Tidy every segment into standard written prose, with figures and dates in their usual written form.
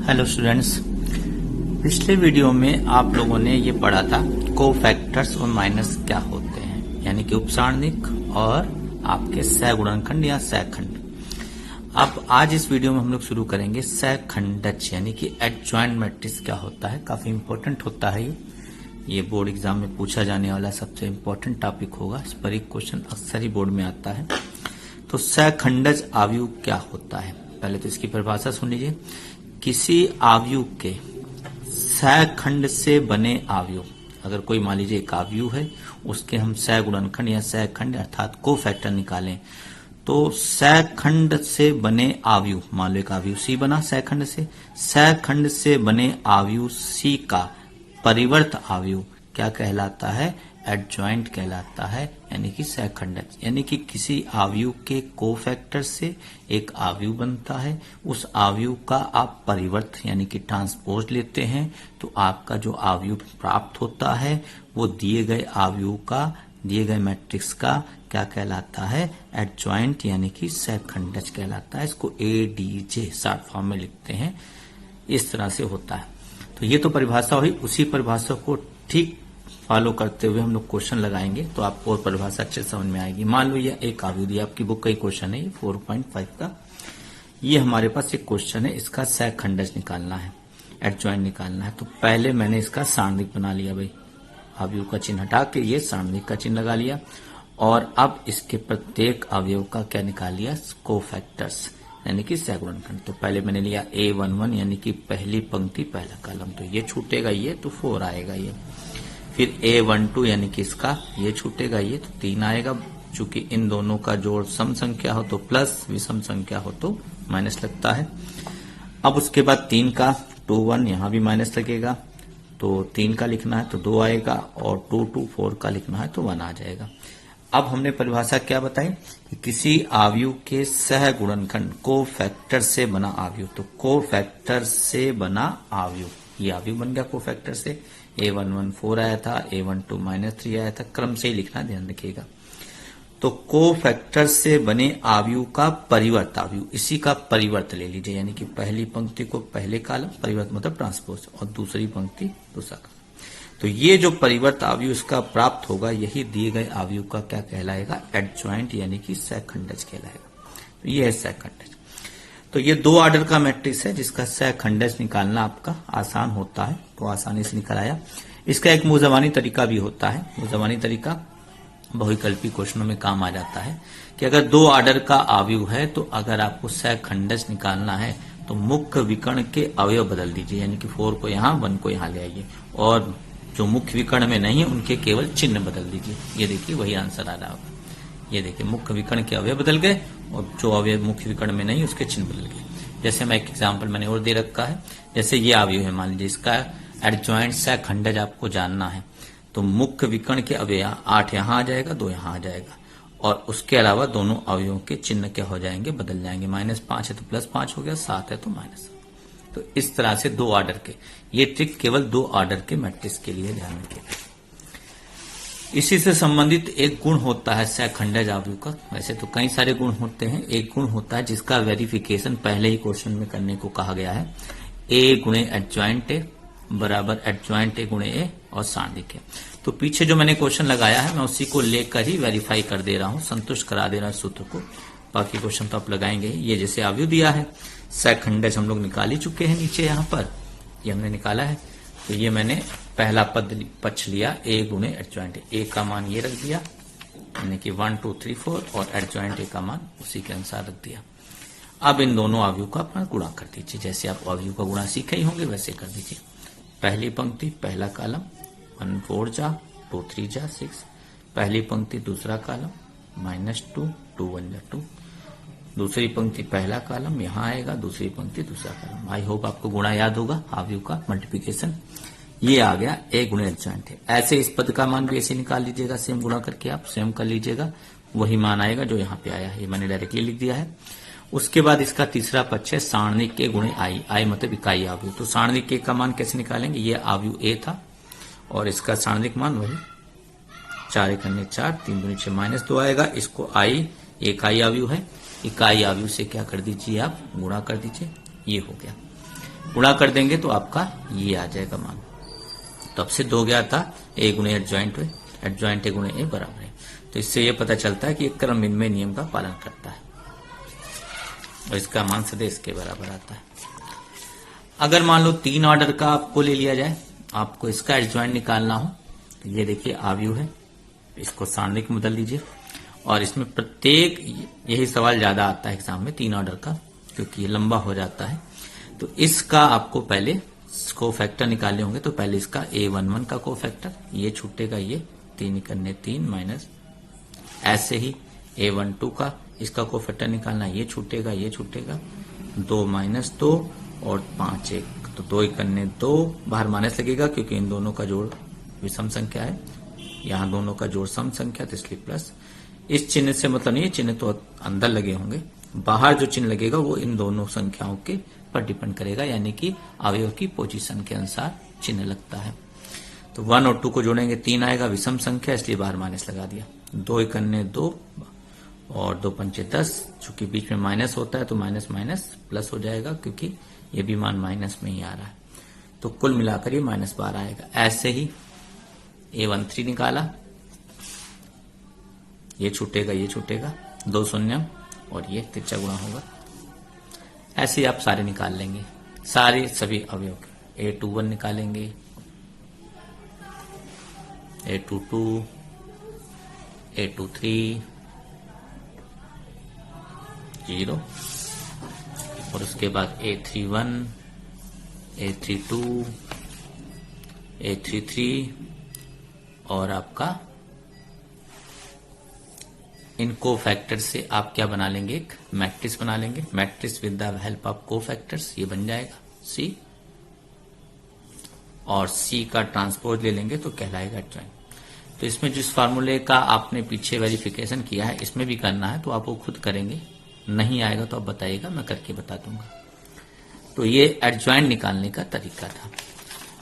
Hello students, पिछले video में आप लोगों ने ये पढ़ा था कोफैक्टर्स और माइनस क्या होते हैं, यानी कि उपसारणिक और आपके सहगुणनखंड या सहखंड। अब आज इस वीडियो में हम लोग शुरू करेंगे सहखंडज, यानी कि एडजॉइंट मैट्रिक्स क्या होता है। काफी इंपॉर्टेंट होता है ये बोर्ड एग्जाम में पूछा जाने वाला सबसे इंपॉर्टेंट टॉपिक होगा। इस पर एक क्वेश्चन अक्सर ही बोर्ड में आता है। तो सहखंडज आव्यूह क्या होता है, पहले तो इसकी परिभाषा सुन लीजिए। किसी आव्यूह के सहखंड से बने आव्यूह, अगर कोई मान लीजिए एक आव्यूह है, उसके हम सहगुणनखंड या सहखंड अर्थात कोफैक्टर निकालें, तो सहखंड से बने आव्यूह, मान लो एक आव्यूह सी बना सहखंड से, सहखंड से बने आव्यूह सी का परिवर्त आव्यूह क्या कहलाता है? एडजॉइंट कहलाता है, यानी कि सहखंडज। यानी कि किसी आव्यूह के कोफैक्टर से एक आव्यूह बनता है, उस आव्यूह का आप परिवर्त यानी कि ट्रांसपोज लेते हैं, तो आपका जो आव्यूह प्राप्त होता है वो दिए गए आव्यूह का, दिए गए मैट्रिक्स का क्या कहलाता है? एडजॉइंट, यानी कि सहखंडज कहलाता है। इसको ADJ शॉर्ट फॉर्म में लिखते हैं, इस तरह से होता है। तो ये तो परिभाषा हुई, उसी परिभाषा को ठीक फॉलो करते हुए हम लोग क्वेश्चन लगाएंगे, तो आपको और परिभाषा अच्छे समझ में आएगी। मान लो ये एक आव्यूह दिया, आपकी बुक का ही क्वेश्चन है, ये 4.5 का। ये हमारे पास एक क्वेश्चन है, इसका सहखंडज निकालना है, एडजॉइंट निकालना है। तो पहले मैंने इसका सारणिक बना लिया भाई, आव्यूह का चिन्ह हटा के ये सारणिक का चिन्ह लगा लिया, और अब इसके प्रत्येक अवयव का क्या निकाल लिया? कोफैक्टर्स, यानी कि सहगुणनखंड। तो पहले मैंने लिया A11, यानी कि पहली पंक्ति पहला कॉलम, तो ये छूटेगा, ये तो 4 आएगा ये। फिर A12, यानी कि इसका ये छूटेगा, ये तो 3 आएगा। चूंकि इन दोनों का जोड़ सम संख्या हो तो प्लस, विषम संख्या हो तो माइनस लगता है। अब उसके बाद 3 का 2 1, यहां भी माइनस लगेगा, तो 3 का लिखना है तो 2 आएगा, और 2 2 4 का लिखना है तो 1 आ जाएगा। अब हमने परिभाषा क्या बताई कि किसी आव्यूह के सहगुणनखंड कोफैक्टर से बना आव्यूह, तो कोफैक्टर से बना आव्यूह, ये आव्यूह बन गया कोफैक्टर से। A11 4 आया था, A12 -3 आया था, क्रम से ही लिखना, ध्यान रखिएगा। तो कोफैक्टर से बने आव्यूह का परिवर्त आव्यूह, इसी का परिवर्त ले लीजिए, यानी कि पहली पंक्ति को पहले कॉलम, परिवर्त मतलब ट्रांसपोज, और दूसरी पंक्ति दूसरा कॉलम। तो ये जो परिवर्त आव्यूह इसका प्राप्त होगा, यही दिए गए आव्यूह का क्या कहलाएगा? एडजॉइंट, यानी कि सहखंडज कहलाएगा। तो ये है सहखंडज। तो ये 2 ऑर्डर का मैट्रिक्स है जिसका सहखंडज निकालना आपका आसान होता है, तो आसानी से निकल आया। इसका एक मुजवानी तरीका भी होता है। मुजवानी तरीका बहुविकल्पी क्वेश्चनों में काम आ जाता है कि अगर 2 ऑर्डर का आव्यूह है, तो अगर आपको सहखंडज निकालना है तो मुख्य विकर्ण के अवयव बदल दीजिए, यानी कि 4 को यहाँ 1 को यहाँ ले आइए, और जो मुख्य विकर्ण में नहीं है उनके केवल चिन्ह बदल दीजिए। ये देखिए वही आंसर आ रहा होगा। ये देखिए मुख्य विकर्ण के अवयव बदल गए, और जो अवयव मुख्य विकर्ण में नहीं उसके चिन्ह बदल गए। जैसे मैं एक एग्जाम्पल मैंने और दे रखा है, जैसे ये अवयव है, मान लीजिए इसका एडजॉइंट सहखंडज आपको जानना है, तो मुख्य विकर्ण के अवयव 8 यहाँ आ जाएगा, 2 यहाँ आ जाएगा, और उसके अलावा दोनों अवयवों के चिन्ह क्या हो जाएंगे? बदल जाएंगे। -5 है तो +5 हो गया, 7 है तो -7। तो इस तरह से 2 ऑर्डर के, ये ट्रिक केवल 2 ऑर्डर के मैट्रिक्स के लिए ध्यान रखिएगा। इसी से संबंधित एक गुण होता है सहखंडज आव्यूह का। वैसे तो कई सारे गुण होते हैं, एक गुण होता है जिसका वेरिफिकेशन पहले ही क्वेश्चन में करने को कहा गया है। A गुणे एडजॉइंट ए बराबर एडजॉइंट ए गुणे ए और सारणिक है। तो पीछे जो मैंने क्वेश्चन लगाया है मैं उसी को लेकर ही वेरीफाई कर दे रहा हूं, संतुष्ट करा दे रहा हूं सूत्र को। बाकी क्वेश्चन तो आप लगाएंगे। ये जैसे आव्यूह दिया है, सहखंडज हम लोग निकाल ही चुके हैं, नीचे यहाँ पर ये हमने निकाला है। तो ये मैंने पहला पक्ष लिया A गुणे एडजॉइंट ए का मान ये रख दिया, यानी कि 1 2 3 4, और एडजॉइंट ए का मान उसी के अनुसार रख दिया। अब इन दोनों आव्यूह का अपना गुणा कर दीजिए, जैसे आप आव्यूह का गुणा सीखे ही होंगे वैसे कर दीजिए। पहली पंक्ति पहला कॉलम, 1 4 जा 2 3 जा 6, पहली पंक्ति दूसरा कॉलम, -2 2 1 जा 2, दूसरी पंक्ति पहला कॉलम यहाँ आएगा, दूसरी पंक्ति दूसरा कॉलम। आई होप आपको गुणा याद होगा, आव्यूह का मल्टीप्लिकेशन। ये आ गया A गुणे एडजॉइंट है। ऐसे इस पद का मान भी ऐसे निकाल लीजिएगा, सेम गुणा करके आप सेम कर लीजिएगा, वही मान आएगा जो यहाँ पे आया है, ये मैंने डायरेक्टली लिख दिया है। उसके बाद इसका तीसरा पक्ष है सारणिक के गुणे आई मतलब इकाई आव्यूह। तो सारणिक के का मान कैसे निकालेंगे? ये आव्यूह A था, और इसका सारणिक मान वही 4 × 4 3 × 6 -2 आएगा। इसको I इकाई आव्यूह है, इकाई आव्यूह से क्या कर दीजिए आप? गुणा कर दीजिए, ये हो गया। गुणा कर देंगे तो आपका ये आ जाएगा मान। तो अब सिद्ध हो गया था ए गुणे एडजॉइंट ए गुणे ए बराबर है। तो इससे ये पता चलता है कि एक क्रम विनिमय नियम का पालन करता है और इसका मान सदैव इसके बराबर आता है। अगर मान लो 3 ऑर्डर का आपको ले लिया जाए, आपको इसका एडजॉइंट निकालना हो, तो ये देखिए आव्यूह है, इसको सारणिक में बदल दीजिए और इसमें प्रत्येक, यही सवाल ज्यादा आता है एग्जाम में 3 ऑर्डर का, क्योंकि ये लंबा हो जाता है। तो इसका आपको पहले कोफैक्टर निकाले होंगे, तो पहले इसका A11 का कोफैक्टर, ये छूटेगा, ये 3 करने 3 माइनस, ऐसे ही A12 का इसका कोफैक्टर निकालना, ये छूटेगा 2 माइनस 2 और 5 1, तो 2 करने 2, बाहर माइनस लगेगा क्योंकि इन दोनों का जोड़ विषम संख्या है, यहाँ दोनों का जोड़ सम संख्या, तो इसलिए प्लस। इस चिन्ह से मतलब नहीं, चिन्ह तो अंदर लगे होंगे, बाहर जो चिन्ह लगेगा वो इन दोनों संख्याओं के पर डिपेंड करेगा, यानी कि अवयव की पोजीशन के अनुसार चिन्ह लगता है। तो 1 और 2 को जोड़ेंगे 3 आएगा, विषम संख्या, इसलिए बाहर माइनस लगा दिया। 2 करने 2 और 2 पंचे 10, चूंकि बीच में माइनस होता है तो माइनस माइनस प्लस हो जाएगा, क्योंकि ये भी मान माइनस में ही आ रहा है, तो कुल मिलाकर ये -12 आएगा। ऐसे ही A13 निकाला, ये छूटेगा 2 शून्य और ये तिरछा गुणा होगा। ऐसे ही आप सारे निकाल लेंगे, सारे सभी अवयव के। A21 निकालेंगे, A22, A23 0, और उसके बाद A31, A32, A33 और आपका इन कोफैक्टर से आप क्या बना लेंगे, एक मैट्रिक्स बना लेंगे। Matrix with the help of cofactors, ये बन जाएगा C, और C का ट्रांसपोज ले लेंगे तो कहलाएगा एडजॉइंट। तो इसमें जिस फार्मूले का आपने पीछे वेरिफिकेशन किया है, इसमें भी करना है तो आप वो खुद करेंगे, नहीं आएगा तो आप बताइएगा, मैं करके बता दूंगा। तो ये एडजॉइंट निकालने का तरीका था।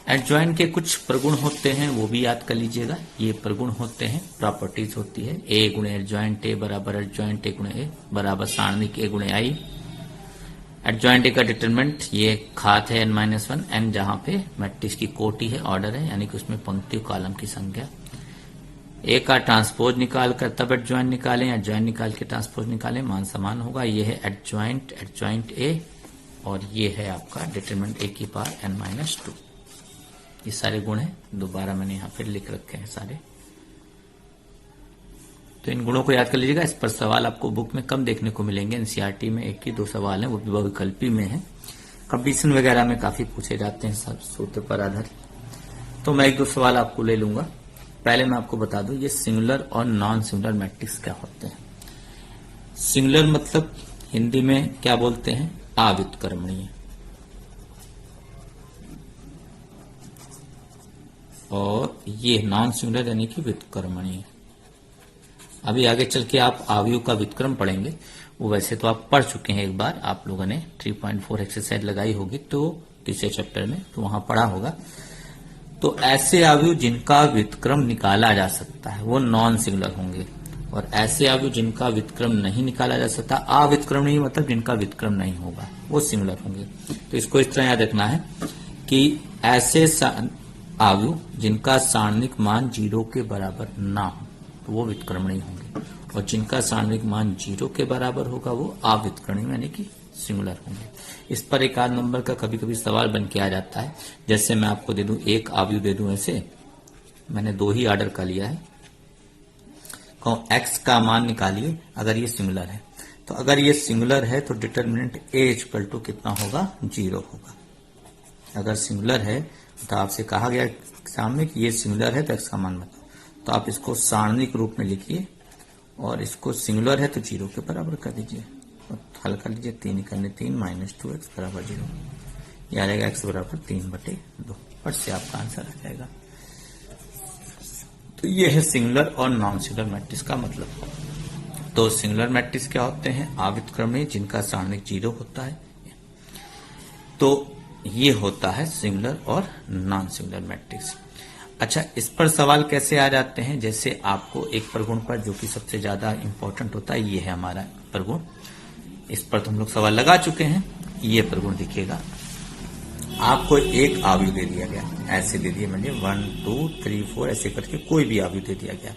एडजॉइंट के कुछ प्रगुण होते हैं, वो भी याद कर लीजिएगा। ये प्रगुण होते हैं, प्रॉपर्टीज होती है। ए गुणे एडजॉइंट ए बराबर एडजॉइंट ए गुणे ए बराबर सारणिक ए गुणे आई। एडजॉइंट ए का डिटरमिनेंट ये घात है n-1, n जहां पे मैट्रिक्स की कोटि है, ऑर्डर है, यानी कि उसमें पंक्ति कॉलम की संख्या। ए का ट्रांसपोज निकाल कर तब एडजॉइंट निकालें, एडजॉइंट निकाल के ट्रांसपोज निकालें, मान समान होगा। ये है एडजॉइंट ए, और ये है आपका डिटरमिनेंट ए की पावर n-2। ये सारे गुण हैं, दोबारा मैंने यहां फिर लिख रखे हैं सारे। तो इन गुणों को याद कर लीजिएगा। इस पर सवाल आपको बुक में कम देखने को मिलेंगे, एनसीईआरटी में 1 ही 2 सवाल हैं, वो भी बहुविकल्पी में है। कंपटीशन वगैरह में काफी पूछे जाते हैं सब सूत्र पर आधारित। तो मैं 1-2 सवाल आपको ले लूंगा। पहले मैं आपको बता दूं, ये सिंगुलर और नॉन सिंगुलर मैट्रिक्स क्या होते हैं। सिंगुलर मतलब हिंदी में क्या बोलते हैं, अव्युत्क्रमणीय, और ये नॉन सिंगुलर यानी कि व्युत्क्रमणीय। अभी आगे चल के आप अवयव का व्युत्क्रम पढ़ेंगे, वो वैसे तो आप पढ़ चुके हैं एक बार, आप लोगों ने 3.4 एक्सरसाइज लगाई होगी तो तीसरे चैप्टर में, तो वहां पढ़ा होगा। तो ऐसे अवयव जिनका व्युत्क्रम निकाला जा सकता है वो नॉन सिंगुलर होंगे, और ऐसे अवयव जिनका व्युत्क्रम नहीं निकाला जा सकता, अव्युत्क्रमणीय मतलब जिनका व्युत्क्रम नहीं होगा, वो सिंगुलर होंगे। तो इसको इस तरह याद रखना है कि ऐसे अवयव जिनका सारणिक मान 0 के बराबर ना हो तो वो व्युत्क्रमणीय होंगे, और जिनका सारणिक मान 0 के बराबर होगा वो अव्युत्क्रमणीय यानी कि सिंगुलर होंगे। इस पर एक आध नंबर का कभी कभी सवाल बन के आ जाता है। जैसे मैं आपको दे दूं, एक अवयव दे दूं, ऐसे मैंने 2 ही ऑर्डर का लिया है, कहूं x का मान निकालिए अगर ये सिंगुलर है। तो अगर ये सिंगुलर है तो डिटरमिनेंट a इक्वल टू कितना होगा, 0 होगा। अगर सिंगुलर है तो आपसे कहा गया एग्जाम में कि ये सिंगुलर है तो x का मान बताओ, तो आप इसको सारणिक रूप में लिखिए, और इसको सिंगुलर है तो 0 के बराबर कर दीजिए और हल कर लीजिए। 3 करने 3 माइनस 2x बराबर 0, यह आ जाएगा x बराबर 3/2, फट से आपका आंसर आ जाएगा। तो ये है सिंगुलर और नॉन सिंगुलर मैट्रिक्स का मतलब। तो सिंगुलर मैट्रिक्स क्या होते हैं, अव्युत्क्रमणीय जिनका सारणिक 0 होता है। तो ये होता है सिंगुलर और नॉन सिंगुलर मैट्रिक्स। अच्छा, इस पर सवाल कैसे आ जाते हैं, जैसे आपको एक प्रगुण पर जो कि सबसे ज्यादा इंपॉर्टेंट होता है, ये है हमारा प्रगुण। इस पर तो हम लोग सवाल लगा चुके हैं। ये प्रगुण दिखेगा, आपको एक आव्यूह दे दिया गया, ऐसे दे दिया, मतलब 1 2 3 4 ऐसे करके कोई भी आव्यूह दे दिया गया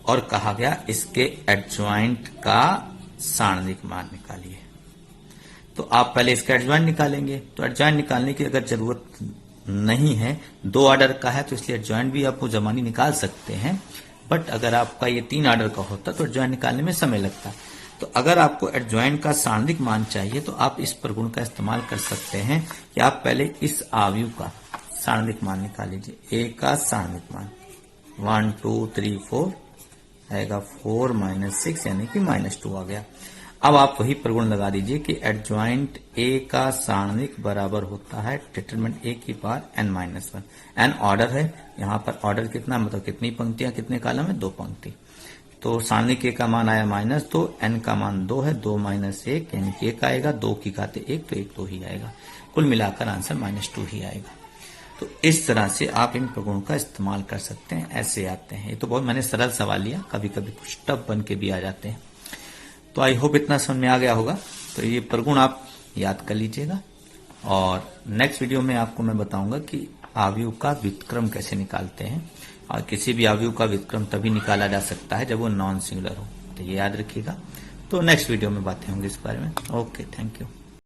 और कहा गया इसके एडजॉइंट का सारणिक मान निकालिए। तो आप पहले इसका एडजॉइंट निकालेंगे। तो एडजॉइंट निकालने की अगर जरूरत नहीं है, 2 ऑर्डर का है तो इसलिए एडजॉइंट भी आप जमानी निकाल सकते हैं, बट अगर आपका ये 3 ऑर्डर का होता तो एडजॉइंट निकालने में समय लगता। तो अगर आपको एडजॉइंट का सारणिक मान चाहिए तो आप इस प्रगुण का इस्तेमाल कर सकते हैं कि आप पहले इस आव्यूह का सारणिक मान निकाल लीजिए। ए का सारणिक मान 1 2 3 4 आएगा 4 - 6 यानी कि -2 आ गया। अब आप वही प्रगुण लगा दीजिए कि एडजॉइंट ए का सारणिक बराबर होता है डिटरमिनेंट ए की पावर n-1। n ऑर्डर है, यहाँ पर ऑर्डर कितना, मतलब कितनी पंक्तियां कितने कॉलम है, 2 पंक्ति। तो सारणिक ए का मान आया -2, n का मान 2 है, 2 - 1 यानी कि 1 आएगा, 2 की घाते 1 तो 1 2 ही आएगा, कुल मिलाकर आंसर -2 ही आएगा। तो इस तरह से आप इन प्रगुणों का इस्तेमाल कर सकते हैं, ऐसे आते हैं। ये तो बहुत मैंने सरल सवाल लिया, कभी कभी कुछ टफ बन के भी आ जाते हैं। तो आई होप इतना समझ में आ गया होगा। तो ये प्रगुण आप याद कर लीजिएगा और नेक्स्ट वीडियो में आपको मैं बताऊंगा कि आव्यूह का व्युत्क्रम कैसे निकालते हैं, और किसी भी आव्यूह का व्युत्क्रम तभी निकाला जा सकता है जब वो नॉन सिंगुलर हो। तो ये याद रखिएगा। तो नेक्स्ट वीडियो में बातें होंगी इस बारे में। Okay, thank you.